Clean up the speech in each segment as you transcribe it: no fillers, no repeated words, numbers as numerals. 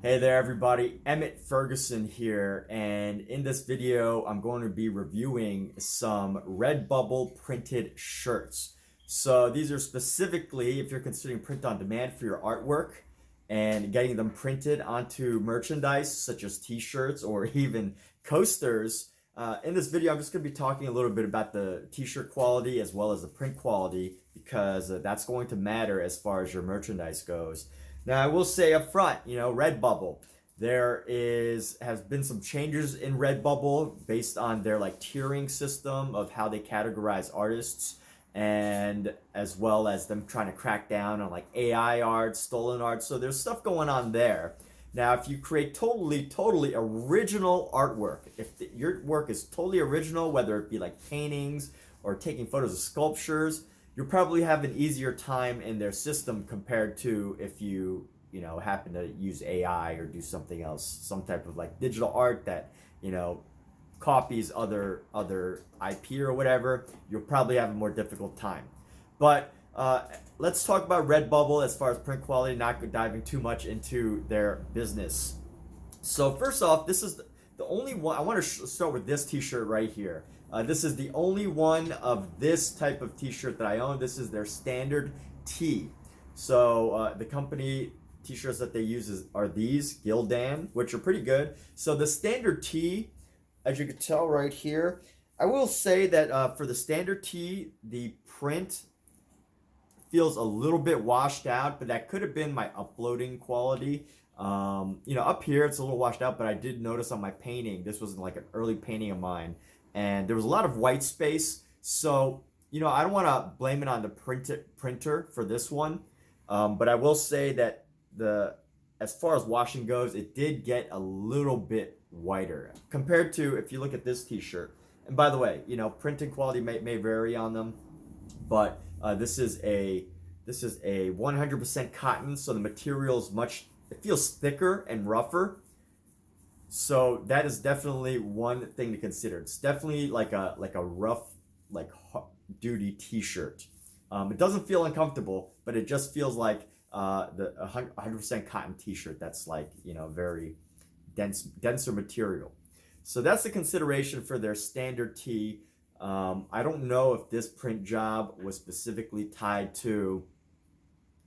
Hey there everybody, Emmett Ferguson here, and in this video I'm going to be reviewing some RedBubble printed shirts. So these are specifically if you're considering print on demand for your artwork and getting them printed onto merchandise such as t-shirts or even coasters. In this video I'm just going to be talking a little bit about the t-shirt quality as well as the print quality because that's going to matter as far as your merchandise goes. Now, I will say up front, RedBubble, has been some changes in RedBubble based on their tiering system of how they categorize artists, and as well as them trying to crack down on AI art, stolen art. So there's stuff going on there. Now, if you create totally original artwork, if your work is totally original, whether it be paintings or taking photos of sculptures, you'll probably have an easier time in their system compared to if you happen to use AI or do something else, some type of digital art that copies other IP or whatever. You'll probably have a more difficult time. But let's talk about RedBubble as far as print quality, not diving too much into their business. So first off, this is the only one. I want to start with this t-shirt right here. This is the only one of this type of t-shirt that I own. This is their standard tee. So the company t-shirts that they use are these Gildan, which are pretty good. So the standard tee, as you can tell right here, I will say that for the standard tee, the print feels a little bit washed out, but that could have been my uploading quality. Up here it's a little washed out, but I did notice on my painting, this was an early painting of mine, and there was a lot of white space. So, I don't want to blame it on the printer for this one, but I will say that as far as washing goes, it did get a little bit whiter compared to if you look at this t-shirt. And by the way, printing quality may vary on them, but this is a 100% cotton, so the material is it feels thicker and rougher. So that is definitely one thing to consider. It's definitely like a rough, duty t-shirt. It doesn't feel uncomfortable, but it just feels like the 100% cotton t-shirt that's very denser material. So that's the consideration for their standard tee. I don't know if this print job was specifically tied to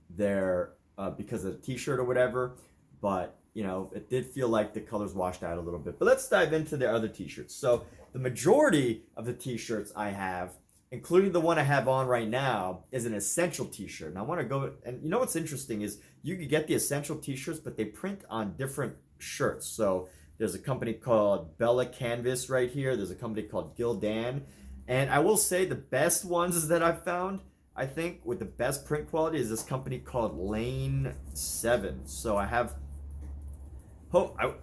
their because of the t-shirt or whatever, but it did feel like the colors washed out a little bit. But let's dive into their other t-shirts. So the majority of the t-shirts I have, including the one I have on right now, is an essential t-shirt. And I want to go, and what's interesting is you could get the essential t-shirts, but they print on different shirts. So there's a company called Bella Canvas right here. There's a company called Gildan. And I will say the best ones that I've found, I think, with the best print quality is this company called Lane 7. So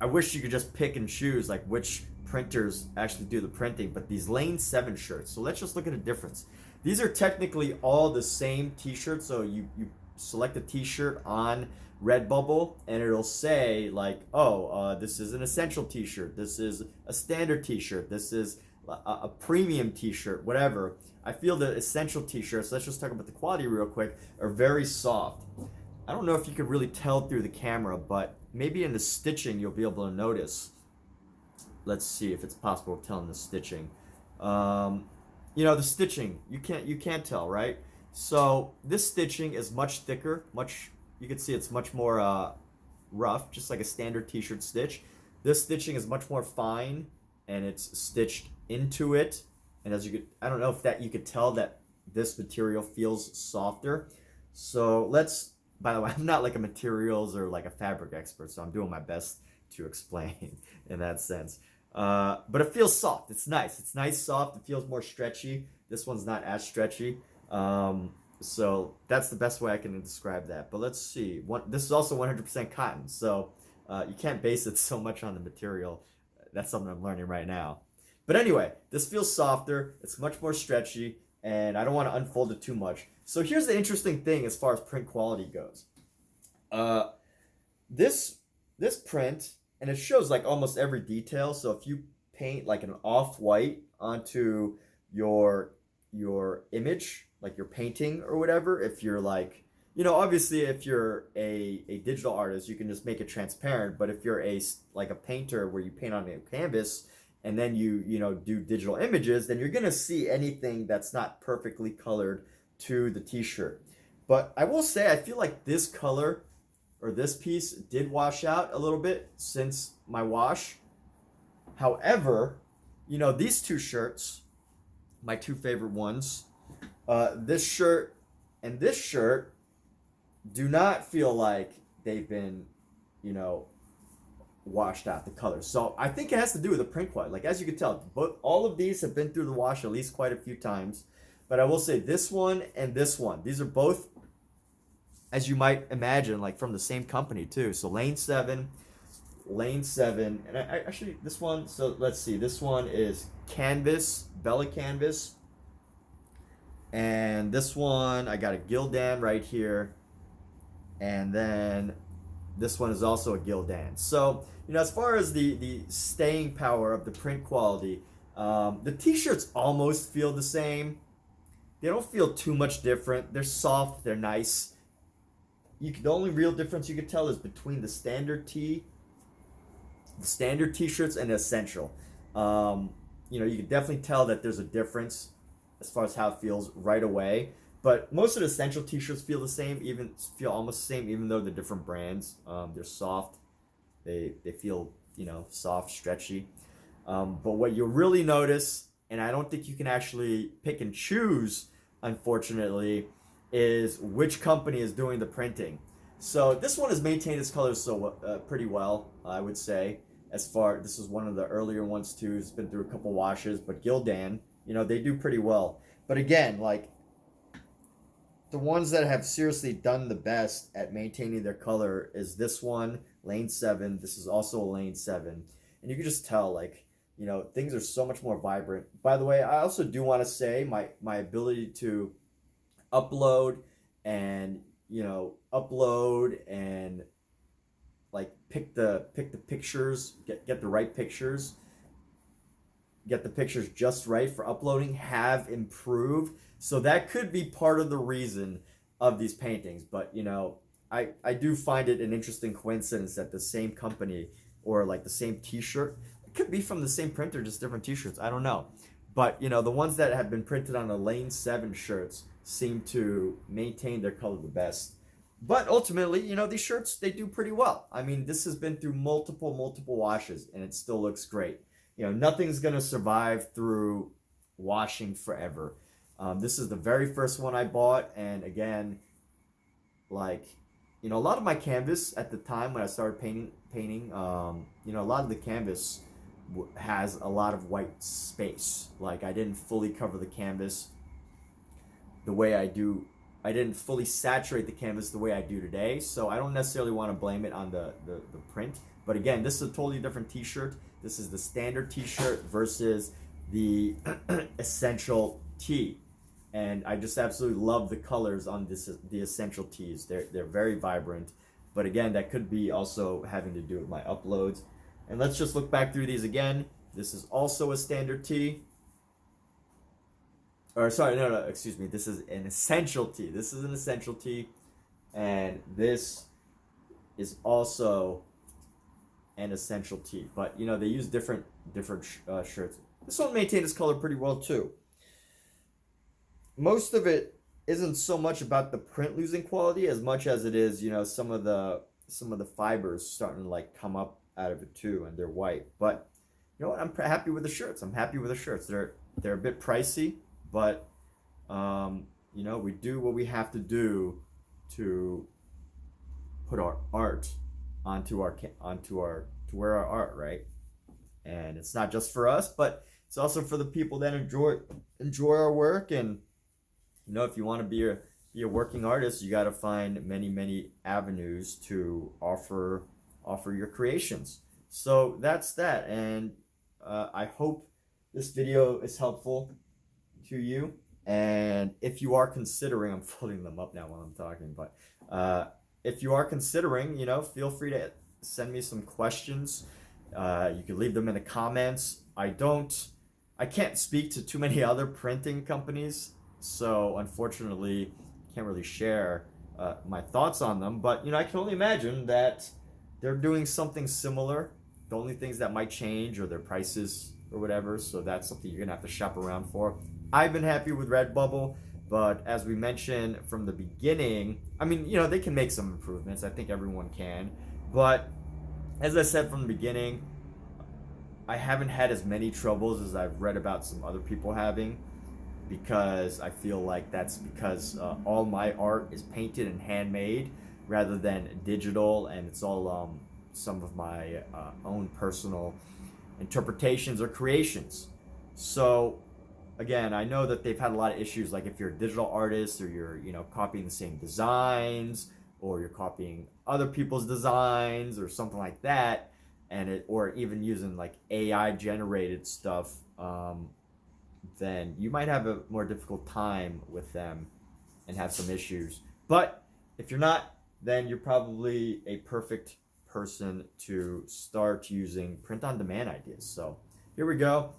I wish you could just pick and choose which printers actually do the printing, but these Lane 7 shirts. So let's just look at the difference. These are technically all the same t-shirt. So you select a t-shirt on RedBubble and it'll say this is an essential t-shirt, this is a standard t-shirt, this is a premium t-shirt, whatever. I feel the essential t-shirts, let's just talk about the quality real quick, are very soft. I don't know if you could really tell through the camera, but maybe in the stitching you'll be able to notice. Let's see if it's possible to tell in the stitching. The stitching, you can't tell, right? So this stitching is much thicker, you can see it's much more rough, just like a standard t-shirt stitch. This stitching is much more fine and it's stitched into it. And I don't know if you could tell that this material feels softer. So by the way, I'm not a materials or a fabric expert, so I'm doing my best to explain in that sense. But it feels soft. It's nice. It's nice, soft. It feels more stretchy. This one's not as stretchy. So that's the best way I can describe that. But let's see. This is also 100% cotton, so you can't base it so much on the material. That's something I'm learning right now. But anyway, this feels softer. It's much more stretchy, and I don't want to unfold it too much. So here's the interesting thing as far as print quality goes. This print, and it shows almost every detail. So if you paint an off-white onto your image, your painting or whatever, if you're obviously if you're a digital artist, you can just make it transparent. But if you're like a painter where you paint on a canvas and then you do digital images, then you're gonna see anything that's not perfectly colored to the t-shirt. But I will say I feel like this color or this piece did wash out a little bit since my wash. However, these two shirts, my two favorite ones, this shirt and this shirt do not feel like they've been, you know, washed out the color. So I think it has to do with the print quality. Like as you can tell, but all of these have been through the wash at least quite a few times. But I will say this one and this one, these are both, as you might imagine, like from the same company too. So Lane 7, and I actually this one. So let's see, this one is Canvas, Bella Canvas, and this one I got a Gildan right here, and then this one is also a Gildan. So as far as the staying power of the print quality, the t-shirts almost feel the same. They don't feel too much different. They're soft, they're nice. The only real difference you could tell is between the standard t-shirts and the essential. You can definitely tell that there's a difference as far as how it feels right away. But most of the essential t-shirts feel the same, feel almost the same, even though they're different brands. They're soft. They feel soft, stretchy. But what you'll really notice, and I don't think you can actually pick and choose, unfortunately, is which company is doing the printing. So this one has maintained its colors pretty well, I would say. This is one of the earlier ones too. It's been through a couple washes, but Gildan, they do pretty well. But again, like the ones that have seriously done the best at maintaining their color is this one, Lane 7. This is also a Lane 7. And you can just tell, like, things are so much more vibrant. By the way, I also do want to say my ability to upload and like pick the pictures, get the right pictures, get the pictures just right for uploading have improved. So that could be part of the reason of these paintings. But I do find it an interesting coincidence that the same company or like the same t-shirt, it could be from the same printer, just different t-shirts, I don't know. But the ones that have been printed on the Lane 7 shirts seem to maintain their color the best. But ultimately, these shirts, they do pretty well. I mean, this has been through multiple washes and it still looks great. Nothing's gonna survive through washing forever. This is the very first one I bought, and again, like, a lot of my canvas at the time when I started painting, a lot of the canvas has a lot of white space. Like I didn't fully cover the canvas the way I do. I didn't fully saturate the canvas the way I do today, so I don't necessarily want to blame it on the print. But again, this is a totally different t-shirt. This is the standard t-shirt versus the essential tee. And I just absolutely love the colors on the essential tees. They're very vibrant. But again, that could be also having to do with my uploads. And let's just look back through these again. This is also a standard tee. Or sorry, no, excuse me. This is an essential tee. This is an essential tee. And this is also an essential tee. But, they use different shirts. This one maintained its color pretty well too. Most of it isn't so much about the print losing quality as much as it is, some of the fibers starting to like come up out of it too, and they're white. But you know what? I'm happy with the shirts. They're a bit pricey, but we do what we have to do to put our art to wear our art, right? And it's not just for us, but it's also for the people that enjoy our work. And if you want to be a working artist, you got to find many avenues to offer your creations. So that's that, and I hope this video is helpful to you. And if you are considering, I'm folding them up now while I'm talking, but if you are considering, feel free to send me some questions. You can leave them in the comments. I can't speak to too many other printing companies, so unfortunately can't really share my thoughts on them, but I can only imagine that they're doing something similar. The only things that might change are their prices or whatever, so that's something you're gonna have to shop around for. I've been happy with RedBubble, but as we mentioned from the beginning, I mean, they can make some improvements. I think everyone can, but as I said from the beginning, I haven't had as many troubles as I've read about some other people having, because I feel like that's because all my art is painted and handmade rather than digital, and it's all some of my own personal interpretations or creations. So again, I know that they've had a lot of issues, like if you're a digital artist or you're copying the same designs, or you're copying other people's designs or something like that, or even using like AI generated stuff, then you might have a more difficult time with them and have some issues. But if you're not, then you're probably a perfect person to start using print on demand ideas. So here we go.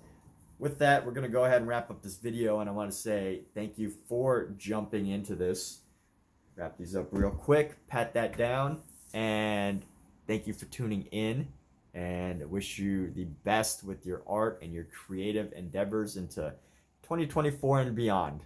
With that, we're going to go ahead and wrap up this video, and I want to say thank you for jumping into this. Wrap these up real quick, pat that down, and thank you for tuning in, and wish you the best with your art and your creative endeavors into 2024 and beyond.